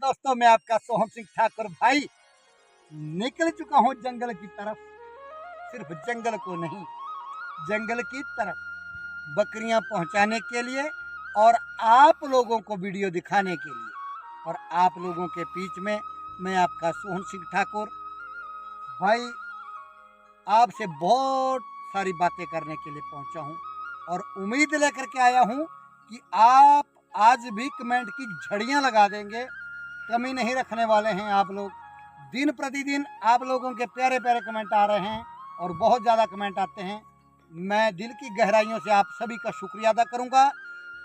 दोस्तों, मैं आपका सोहम सिंह ठाकुर भाई निकल चुका हूँ जंगल की तरफ। सिर्फ जंगल को नहीं, जंगल की तरफ बकरियां पहुंचाने के लिए और आप लोगों को वीडियो दिखाने के लिए। और आप लोगों के बीच में मैं आपका सोहम सिंह ठाकुर भाई आपसे बहुत सारी बातें करने के लिए पहुंचा हूं और उम्मीद लेकर के आया हूं कि आप आज भी कमेंट की झड़ियां लगा देंगे। कमी नहीं रखने वाले हैं आप लोग। दिन प्रतिदिन आप लोगों के प्यारे प्यारे कमेंट आ रहे हैं और बहुत ज़्यादा कमेंट आते हैं। मैं दिल की गहराइयों से आप सभी का शुक्रिया अदा करूंगा।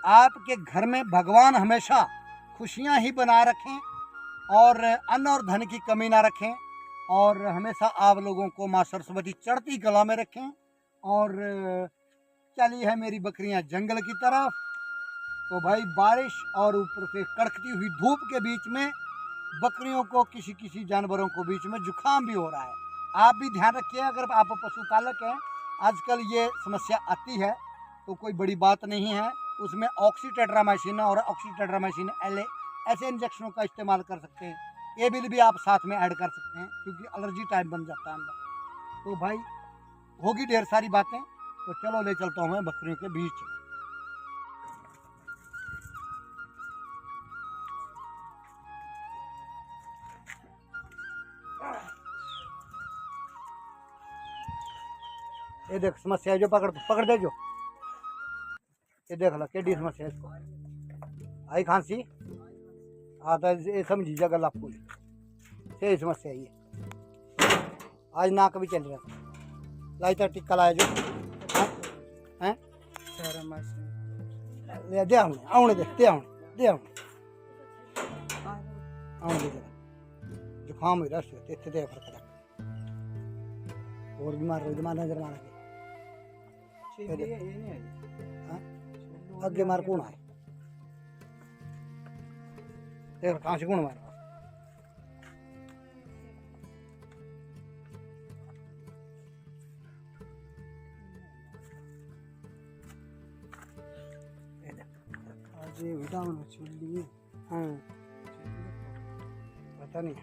आपके घर में भगवान हमेशा खुशियां ही बना रखें और अन्न और धन की कमी ना रखें और हमेशा आप लोगों को माँ सरस्वती चढ़ती कला में रखें। और चली है मेरी बकरियां जंगल की तरफ। तो भाई बारिश और ऊपर से कड़कती हुई धूप के बीच में बकरियों को किसी किसी जानवरों को बीच में जुकाम भी हो रहा है। आप भी ध्यान रखिए, अगर आप पशुपालक हैं आजकल ये समस्या आती है तो कोई बड़ी बात नहीं है। उसमें ऑक्सीटेट्रामाइसिन और ऑक्सीटेट्रामाइसिन एल ऐसे इंजेक्शनों का इस्तेमाल कर सकते हैं। ये बिल भी आप साथ में ऐड कर सकते हैं क्योंकि एलर्जी टाइप बन जाता है अंदर। तो भाई होगी ढेर सारी बातें, तो चलो ले चलता हूँ मैं बकरियों के बीच। ये देख समस्या है जो पकड़ दे जो। ये देख ला केडी समस्या है इसको। आई खांसी आता ये समझी जगह आपको सही समस्या है। आज नाक भी चल रहा लाई तो टिक्का लाया जो हैं ले दे आने दे आने जुकाम हो रहा है इतने दे फर्क और बीमार हो जमा नजर मारा अगे मार कौन आए देख कहाँ से कौन मार विटामिन छिल्ली। हाँ पता नहीं।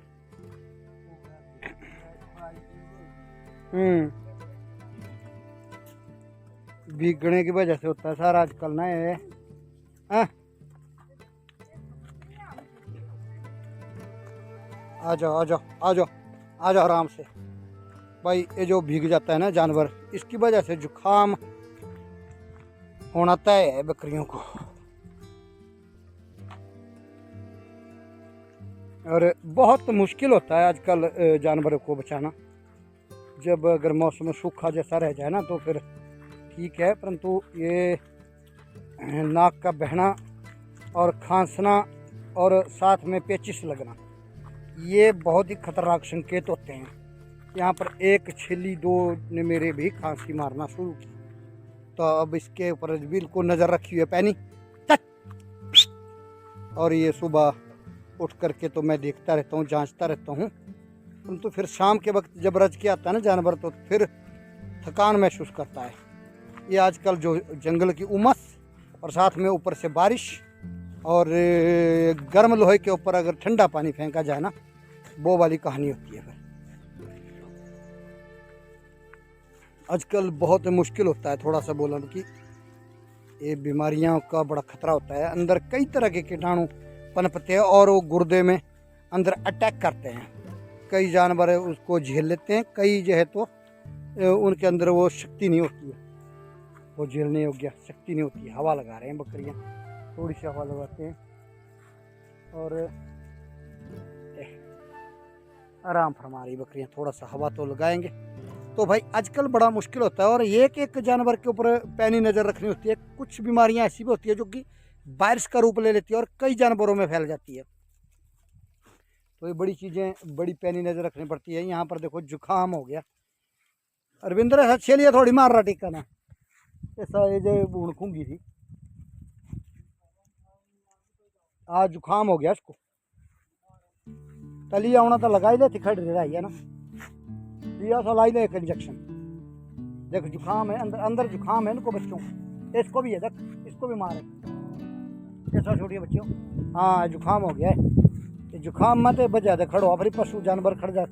भीगने की वजह से होता है सारा आजकल ना ये। आ जाओ आ जाओ आ जाओ आ जाओ आराम से भाई। ये जो भीग जाता है ना जानवर, इसकी वजह से जुकाम होना तय है बकरियों को। और बहुत मुश्किल होता है आजकल जानवरों को बचाना। जब अगर मौसम सूखा जैसा रह जाए ना तो फिर ठीक है, परंतु ये नाक का बहना और खांसना और साथ में पेचिश लगना ये बहुत ही खतरनाक संकेत होते हैं। यहाँ पर एक छिल्ली दो ने मेरे भी खांसी मारना शुरू की, तो अब इसके ऊपर बिल्कुल नज़र रखी हुई है पैनी। और ये सुबह उठ करके तो मैं देखता रहता हूँ, जांचता रहता हूँ, परंतु फिर शाम के वक्त जब रज के आता है ना जानवर तो फिर थकान महसूस करता है। ये आजकल जो जंगल की उमस और साथ में ऊपर से बारिश और गर्म लोहे के ऊपर अगर ठंडा पानी फेंका जाए ना, वो वाली कहानी होती है। फिर आजकल बहुत मुश्किल होता है थोड़ा सा बोलना कि ये बीमारियों का बड़ा खतरा होता है। अंदर कई तरह के कीटाणु पनपते हैं और वो गुर्दे में अंदर अटैक करते हैं। कई जानवर उसको झेल लेते हैं, कई जो है तो उनके अंदर वो शक्ति नहीं होती है, वो झेलने योग्य शक्ति नहीं होती है। हवा लगा रहे हैं बकरियां, थोड़ी सी हवा लगाते हैं और आराम फरमा रही बकरियां। थोड़ा सा हवा तो लगाएंगे तो भाई आजकल बड़ा मुश्किल होता है। और एक जानवर के ऊपर पैनी नज़र रखनी होती है। कुछ बीमारियां ऐसी भी होती है जो कि वायरस का रूप ले लेती है और कई जानवरों में फैल जाती है। तो ये बड़ी चीज़ें बड़ी पैनी नज़र रखनी पड़ती है। यहाँ पर देखो जुकाम हो गया। अरविंदर ऐसा छेलिया थोड़ी मार रहा टिक्का ना, ऐसा ये जो बूढ़ खूंगी थी आज जुकाम हो गया इसको। तली आना तो लगा ही लेती खड़ रहा है ना, दिया सा लाई ले एक इंजेक्शन। देख जुकाम है अंदर जुकाम है इनको बच्चों, इसको भी है देख, इसको भी मारे कैसा छोड़िए बच्चों। हाँ जुकाम हो गया है, ये जुकाम मत बजा दे खड़ो फिर पशु जानवर खड़ जा।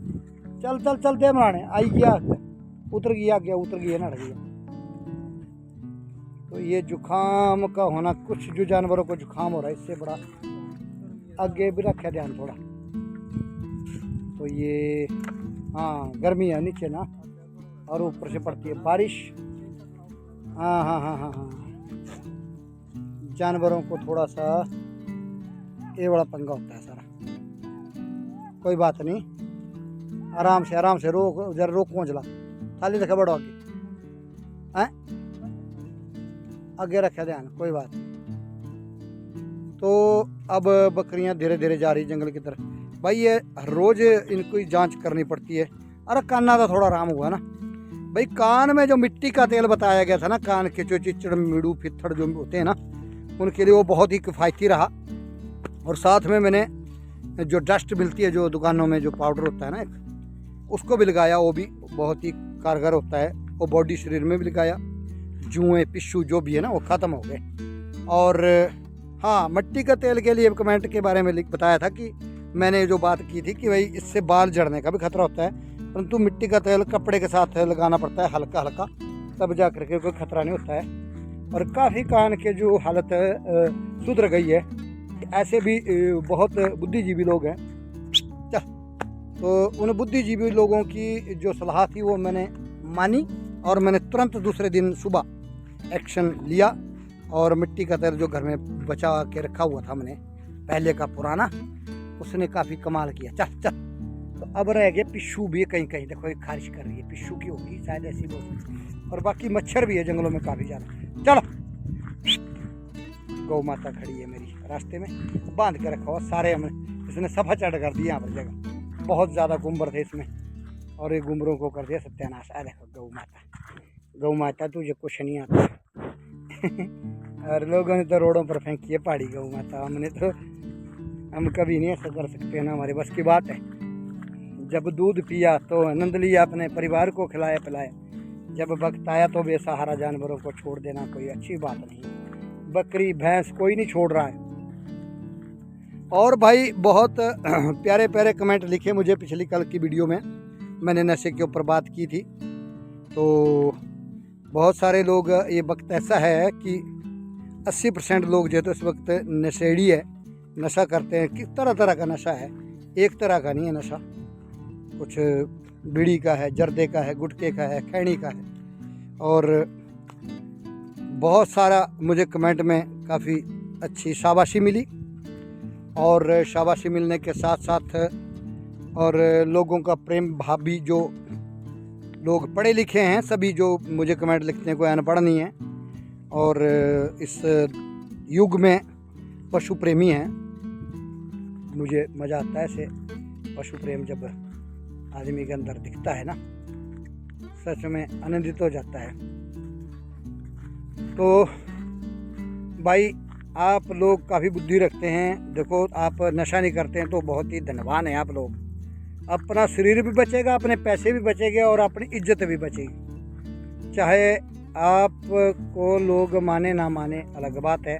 चल चल चल दे मराने आई गया, उतर गया उतर गया ना गया। तो ये जुकाम का होना, कुछ जो जानवरों को जुकाम हो रहा है, इससे बड़ा आगे भी रखा ध्यान थोड़ा। तो ये हाँ गर्मी है नीचे ना, और ऊपर से पड़ती है बारिश। हाँ हाँ हाँ हाँ हाँ, जानवरों को थोड़ा सा ये बड़ा पंगा होता है सारा। कोई बात नहीं, आराम से रोक जरा, रोक पहुँचला खाली रखा बड़ो आगे हैं, आगे रखा ध्यान, कोई बात नहीं। तो अब बकरियां धीरे धीरे जा रही जंगल की तरफ। भाई ये हर रोज इनको जांच करनी पड़ती है। अरे काना का थोड़ा आराम हुआ ना भाई। कान में जो मिट्टी का तेल बताया गया था ना, कान के जो चिचड़ मीड़ू फित्थड़ जो होते हैं ना, उनके लिए वो बहुत ही किफ़ायती रहा। और साथ में मैंने जो डस्ट मिलती है जो दुकानों में, जो पाउडर होता है ना एक, उसको भी लगाया, वो भी बहुत ही कारगर होता है। वो बॉडी शरीर में भी लगाया, जुएँ पिस्सू जो भी है ना वो ख़त्म हो गए। और हाँ, मिट्टी का तेल के लिए कमेंट के बारे में बताया था कि मैंने जो बात की थी कि भाई इससे बाल झड़ने का भी खतरा होता है, परंतु मिट्टी का तेल कपड़े के साथ लगाना पड़ता है हल्का हल्का, तब जा करके कोई खतरा नहीं होता है। और काफ़ी कान के जो हालत सुधर गई है। ऐसे भी बहुत बुद्धिजीवी लोग हैं। तो उन बुद्धिजीवी लोगों की जो सलाह थी वो मैंने मानी, और मैंने तुरंत दूसरे दिन सुबह एक्शन लिया। और मिट्टी का तेल जो घर में बचा के रखा हुआ था मैंने पहले का पुराना, उसने काफ़ी कमाल किया। चल चल। तो अब रह गए पिस्सू भी, कहीं कहीं देखो एक खारिश कर रही है, पिस्सू की होगी शायद, ऐसी बहुत। और बाकी मच्छर भी है जंगलों में काफ़ी ज़्यादा। चलो, गौ माता खड़ी है मेरी रास्ते में, बांध के रखा हुआ सारे हमने, इसने सफा चढ़ कर दिया यहाँ पर जगह। बहुत ज़्यादा गुम्बर थे इसमें, और ये गुम्बरों को कर दिया सत्यानाश। आ देखो गौ माता तुझे कुछ नहीं आता। और लोगों ने तो रोडों पर फेंकी है पहाड़ी गौ माता। हम कभी नहीं ऐसा कर सकते ना, हमारे बस की बात है। जब दूध पिया तो आनंद लिया, अपने परिवार को खिलाया पिलाया। जब वक्त आया तो बेसहारा जानवरों को छोड़ देना कोई अच्छी बात नहीं। बकरी भैंस कोई नहीं छोड़ रहा है। और भाई बहुत प्यारे प्यारे कमेंट लिखे मुझे पिछली कल की वीडियो में, मैंने नशे के ऊपर बात की थी। तो बहुत सारे लोग, ये वक्त ऐसा है कि 80% लोग जो है तो इस वक्त नशेड़ी है, नशा करते हैं। किस तरह तरह का नशा है, एक तरह का नहीं है नशा। कुछ बीड़ी का है, जर्दे का है, गुटखे का है, खैनी का है। और बहुत सारा मुझे कमेंट में काफ़ी अच्छी शाबाशी मिली। और शाबाशी मिलने के साथ साथ और लोगों का प्रेम भाव भी, जो लोग पढ़े लिखे हैं सभी जो मुझे कमेंट लिखते हैं, कोई अनपढ़ नहीं है। और इस युग में पशु प्रेमी हैं। मुझे मज़ा आता है ऐसे पशु प्रेम जब आदमी के अंदर दिखता है ना, सच में आनंदित हो जाता है। तो भाई आप लोग काफ़ी बुद्धि रखते हैं। देखो, आप नशा नहीं करते हैं तो बहुत ही धनवान हैं आप लोग। अपना शरीर भी बचेगा, अपने पैसे भी बचेंगे, और अपनी इज्जत भी बचेगी। चाहे आपको लोग माने ना माने अलग बात है।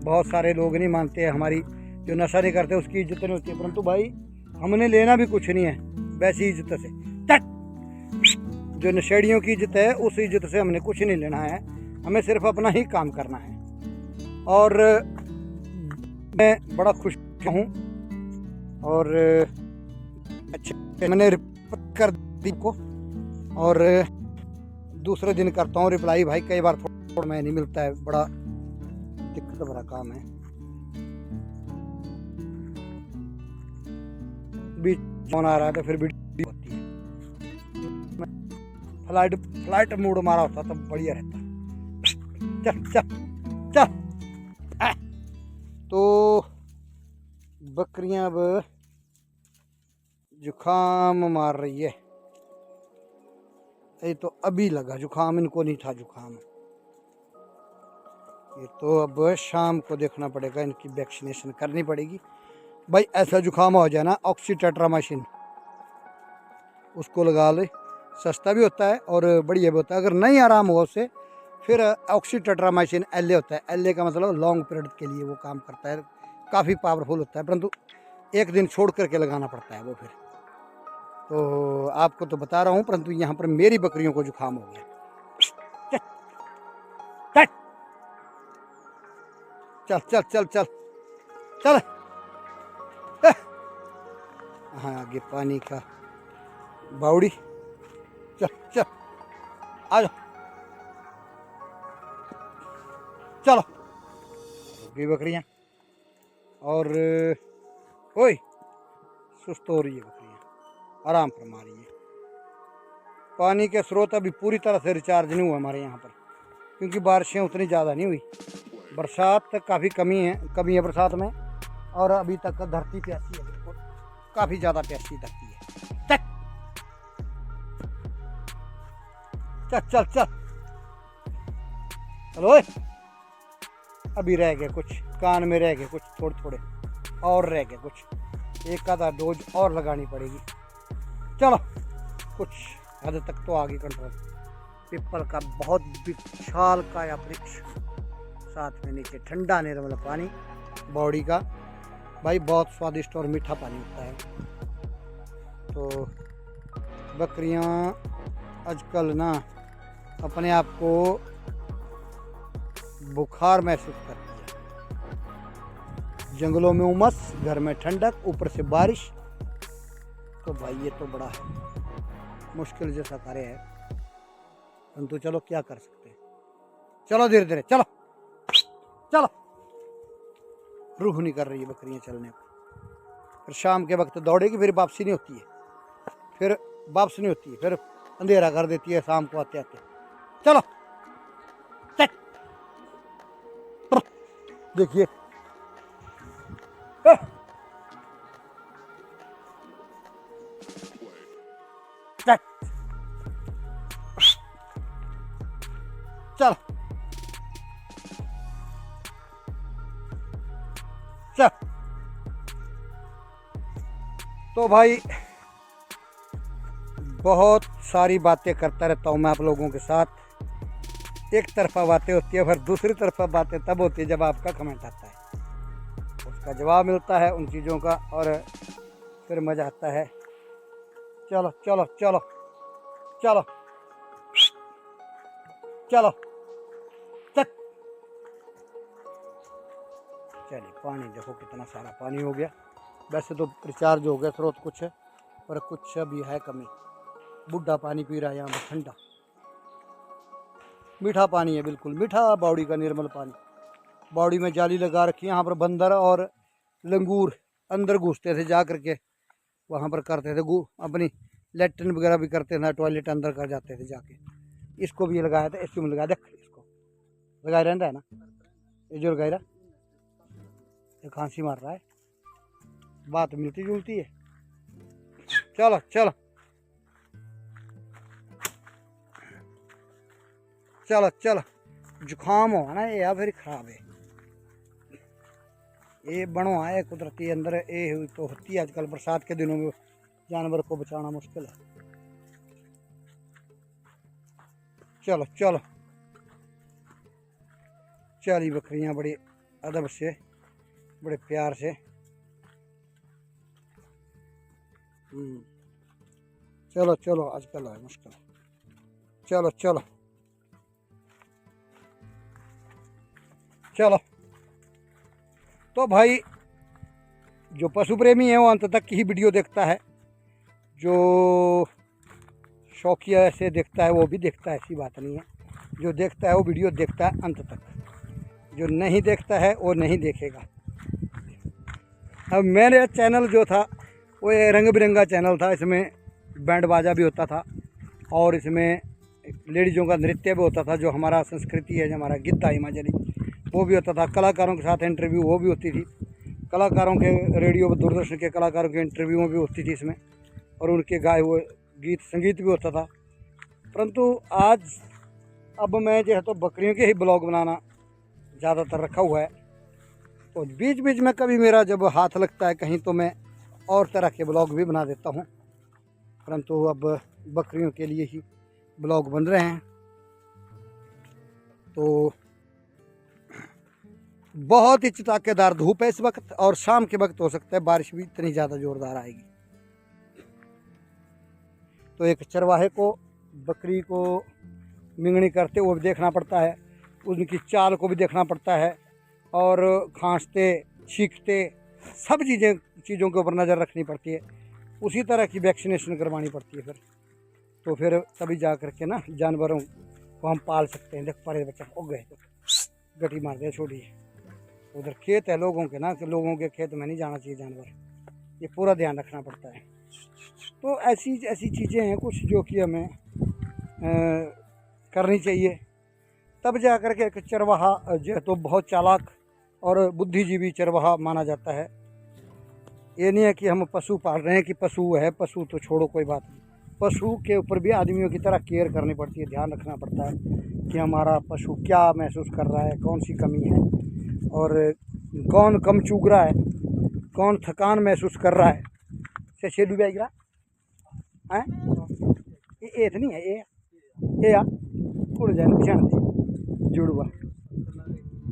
बहुत सारे लोग नहीं मानते, हमारी जो नशा नहीं करते उसकी इज्जत नहीं होती है। परंतु भाई हमने लेना भी कुछ नहीं है वैसी इज्जत से। जो नशेड़ियों की इज्जत है उस इज्जत से हमने कुछ नहीं लेना है, हमें सिर्फ अपना ही काम करना है। और मैं बड़ा खुश हूँ। और अच्छा, मैंने रिपोर्ट कर दी को, और दूसरे दिन करता हूँ रिप्लाई। भाई कई बार थोड़ा में नहीं मिलता है, बड़ा दिक्कत भरा काम है। बीच फोन आ रहा है तो फिर वीडियो होती है। फ्लाइट मूड मारा होता तब बढ़िया रहता। चल चल चल। तो बकरियां अब जुकाम मार रही है। ये तो अभी लगा जुकाम, इनको नहीं था जुकाम। ये तो अब शाम को देखना पड़ेगा, इनकी वैक्सीनेशन करनी पड़ेगी। भाई ऐसा जुकाम हो जाए ना, ऑक्सीटेट्रामाइसिन उसको लगा ले, सस्ता भी होता है और बढ़िया भी होता है। अगर नहीं आराम हुआ उससे, फिर ऑक्सीटेट्रामाइसिन LA होता है। LA का मतलब लॉन्ग पीरियड के लिए वो काम करता है, काफ़ी पावरफुल होता है। परंतु एक दिन छोड़ करके लगाना पड़ता है वो फिर। तो आपको तो बता रहा हूँ, परंतु यहाँ पर मेरी बकरियों को जुकाम हो गया। चल चल चल चल चल। हाँ, आगे पानी का बावड़ी। चल चल आ जाओ, चलो। भी बकरियाँ और ओए सुस्त हो रही है बकरियाँ, आराम फरमा रही है। पानी के स्रोत अभी पूरी तरह से रिचार्ज नहीं हुआ हमारे यहाँ पर, क्योंकि बारिशें उतनी ज़्यादा नहीं हुई। बरसात काफ़ी कमी है बरसात में, और अभी तक धरती प्यासी है, बिल्कुल काफ़ी ज़्यादा प्यासी धरती है। चल चल चल चलो। अभी रह गए कुछ, कान में रह गए कुछ थोड़े थोड़े, और रह गए कुछ, एक आधा डोज और लगानी पड़ेगी। चलो, कुछ हद तक तो आगे कंट्रोल। पीपल का बहुत विशाल काया वृक्ष, साथ में नीचे ठंडा निर्मल पानी बॉडी का। भाई बहुत स्वादिष्ट और मीठा पानी होता है। तो बकरियां आजकल ना अपने आप को बुखार महसूस करती है। जंगलों में उमस, घर में ठंडक, ऊपर से बारिश। तो भाई ये तो बड़ा मुश्किल जैसा कार्य है, परंतु चलो क्या कर सकते हैं। चलो धीरे धीरे चलो चलो। रूह नहीं कर रही है बकरियां चलने को। फिर शाम के वक्त दौड़ेगी, फिर वापसी नहीं होती है, फिर वापस नहीं होती है, फिर अंधेरा कर देती है शाम को आते आते। चलो देखिए, चल चल। तो भाई बहुत सारी बातें करता रहता हूँ मैं आप लोगों के साथ। एक तरफा बातें होती है, फिर दूसरी तरफा बातें तब होती है जब आपका कमेंट आता है, उसका जवाब मिलता है उन चीज़ों का, और फिर मज़ा आता है। चलो चलो चलो चलो चलो चल। चलिए, पानी देखो कितना सारा पानी हो गया। वैसे तो रिचार्ज हो गया स्रोत कुछ, पर कुछ अभी है कमी। बुढ़ा पानी पी रहा है यहाँ पर, ठंडा मीठा पानी है, बिल्कुल मीठा बावड़ी का निर्मल पानी। बावड़ी में जाली लगा रखी है, यहाँ पर बंदर और लंगूर अंदर घुसते थे, जा करके वहाँ पर करते थे अपनी लेटरिन वगैरह भी करते थे, टॉयलेट अंदर कर जाते थे जाके। इसको भी लगाया था, इसको भी लगाया, देख इसको लगाया रहता है ना, ये जो लगाया ये खांसी मार रहा है। बात मिलती जुलती है। चलो चलो चलो चलो। जुकाम हो ना ये, या फिर खराब है ये बनो है कुदरती अंदर ये तो होती है। आजकल बरसात के दिनों में जानवर को बचाना मुश्किल है। चलो चलो। चारी बकरियां बड़ी अदब से, बड़े प्यार से। चलो चलो, आजकल है मुश्किल। चलो चलो चलो। तो भाई जो पशु प्रेमी है वो अंत तक की ही वीडियो देखता है, जो शौकिया से देखता है वो भी देखता है, ऐसी बात नहीं है। जो देखता है वो वीडियो देखता है अंत तक, जो नहीं देखता है वो नहीं देखेगा। अब मेरे चैनल जो था वो ये रंग बिरंगा चैनल था, इसमें बैंड बाजा भी होता था, और इसमें लेडीज़ों का नृत्य भी होता था, जो हमारा संस्कृति है, जो हमारा गिद्दा हिमाचली वो भी होता था। कलाकारों के साथ इंटरव्यू वो भी होती थी, कलाकारों के रेडियो दूरदर्शन के कलाकारों के इंटरव्यू भी होती थी इसमें, और उनके गाए हुए गीत संगीत भी होता था। परंतु आज अब मैं जो है तो बकरियों के ही ब्लॉग बनाना ज़्यादातर रखा हुआ है। तो बीच बीच में कभी मेरा जब हाथ लगता है कहीं तो मैं और तरह के ब्लॉग भी बना देता हूँ, परंतु अब बकरियों के लिए ही ब्लॉग बन रहे हैं। तो बहुत ही चिताकेदार धूप है इस वक्त, और शाम के वक्त हो सकता है बारिश भी इतनी ज़्यादा ज़ोरदार आएगी। तो एक चरवाहे को बकरी को मिंगनी करते हुए भी देखना पड़ता है, उनकी चाल को भी देखना पड़ता है, और खांसते छींकते सब चीज़ों के ऊपर नज़र रखनी पड़ती है। उसी तरह की वैक्सीनेशन करवानी पड़ती है फिर तभी जा कर के ना जानवरों को हम पाल सकते हैं। देख परे बच्चा हो गए तो गटी मार दे, छोड़िए। उधर खेत है लोगों के ना, कि लोगों के खेत में नहीं जाना चाहिए जानवर, ये पूरा ध्यान रखना पड़ता है। तो ऐसी ऐसी चीज़ें हैं कुछ जो कि हमें करनी चाहिए, तब जा कर के एक चरवाहा जो तो बहुत चालाक और बुद्धिजीवी चरवाहा माना जाता है। ये नहीं है कि हम पशु पाल रहे हैं कि पशु है, पशु तो छोड़ो कोई बात नहीं, पशु के ऊपर भी आदमियों की तरह केयर करनी पड़ती है, ध्यान रखना पड़ता है कि हमारा पशु क्या महसूस कर रहा है, कौन सी कमी है, और कौन कम चूक रहा है, कौन थकान महसूस कर रहा है। से शेडू भी आएगा हैं ये तो नहीं है ये यार उड़ जाए नुकसान दे जुड़वा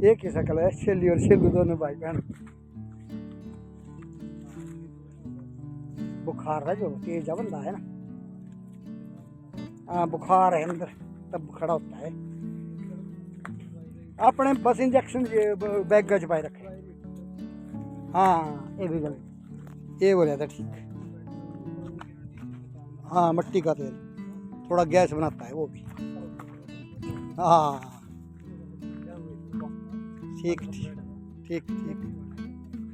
एक ही शकल है, शेली और शेलू दोनों भाई बहन। बुखार है जो तेज बंदा है ना, हाँ बुखार है अंदर तब खड़ा होता है। अपने बस इंजेक्शन बैग गज पाए रखे, हाँ ये भी गलत, ये बोला था ठीक। हाँ मिट्टी का तेल थोड़ा गैस बनाता है वो भी, हाँ ठीक ठीक ठीक ठीक,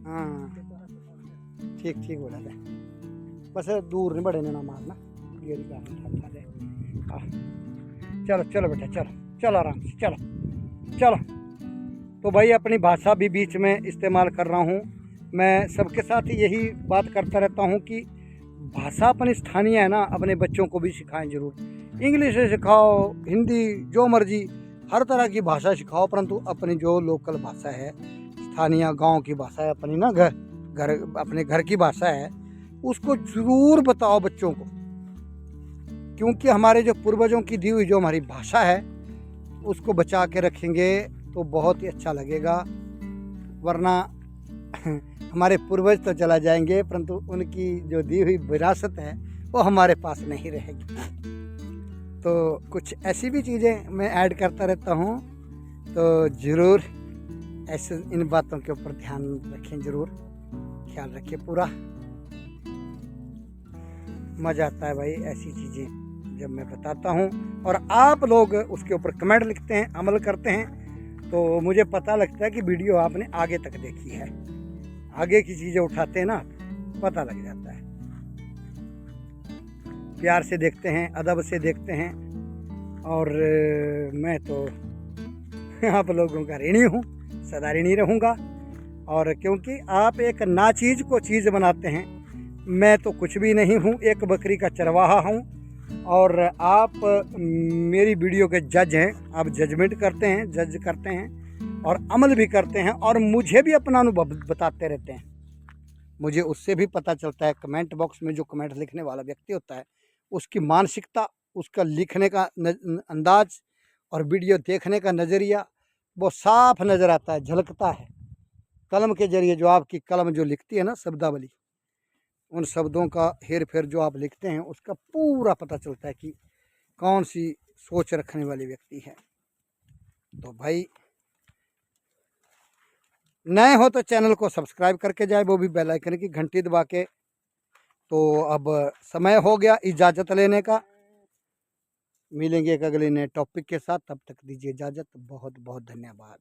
हाँ ठीक ठीक बोला था। बस दूर नहीं बढ़े ना मारना, ये चलो चलो बेटा चलो चलो आराम से चलो चलो। तो भाई अपनी भाषा भी बीच में इस्तेमाल कर रहा हूँ, मैं सबके साथ यही बात करता रहता हूँ कि भाषा अपनी स्थानीय है ना, अपने बच्चों को भी सिखाएं जरूर। इंग्लिश सिखाओ, हिंदी, जो मर्जी हर तरह की भाषा सिखाओ, परंतु अपनी जो लोकल भाषा है, स्थानीय गांव की भाषा है अपनी ना, घर अपने घर की भाषा है, उसको ज़रूर बताओ बच्चों को, क्योंकि हमारे जो पूर्वजों की दी हुई जो हमारी भाषा है उसको बचा के रखेंगे तो बहुत ही अच्छा लगेगा। वरना हमारे पूर्वज तो चला जाएंगे, परंतु उनकी जो दी हुई विरासत है वो हमारे पास नहीं रहेगी। तो कुछ ऐसी भी चीज़ें मैं ऐड करता रहता हूँ, तो ज़रूर ऐसे इन बातों के ऊपर ध्यान रखें, ज़रूर ख्याल रखें पूरा। मज़ा आता है भाई ऐसी चीज़ें जब मैं बताता हूँ और आप लोग उसके ऊपर कमेंट लिखते हैं, अमल करते हैं, तो मुझे पता लगता है कि वीडियो आपने आगे तक देखी है। आगे की चीज़ें उठाते हैं ना, पता लग जाता है। प्यार से देखते हैं, अदब से देखते हैं, और मैं तो आप लोगों का ऋणी हूँ, सदा ऋणी रहूँगा। और क्योंकि आप एक नाचीज़ को चीज़ बनाते हैं, मैं तो कुछ भी नहीं हूँ, एक बकरी का चरवाहा हूँ, और आप मेरी वीडियो के जज हैं। आप जजमेंट करते हैं, जज करते हैं और अमल भी करते हैं, और मुझे भी अपना अनुभव बताते रहते हैं। मुझे उससे भी पता चलता है, कमेंट बॉक्स में जो कमेंट लिखने वाला व्यक्ति होता है उसकी मानसिकता, उसका लिखने का अंदाज और वीडियो देखने का नज़रिया वो साफ नज़र आता है, झलकता है। कलम के जरिए जो आपकी कलम जो लिखती है ना शब्दावली, उन शब्दों का हेर फेर जो आप लिखते हैं उसका पूरा पता चलता है कि कौन सी सोच रखने वाली व्यक्ति है। तो भाई नए हो तो चैनल को सब्सक्राइब करके जाए, वो भी बेल आइकन की घंटी दबा के। तो अब समय हो गया इजाज़त लेने का, मिलेंगे एक अगले नए टॉपिक के साथ, तब तक दीजिए इजाज़त। बहुत बहुत धन्यवाद।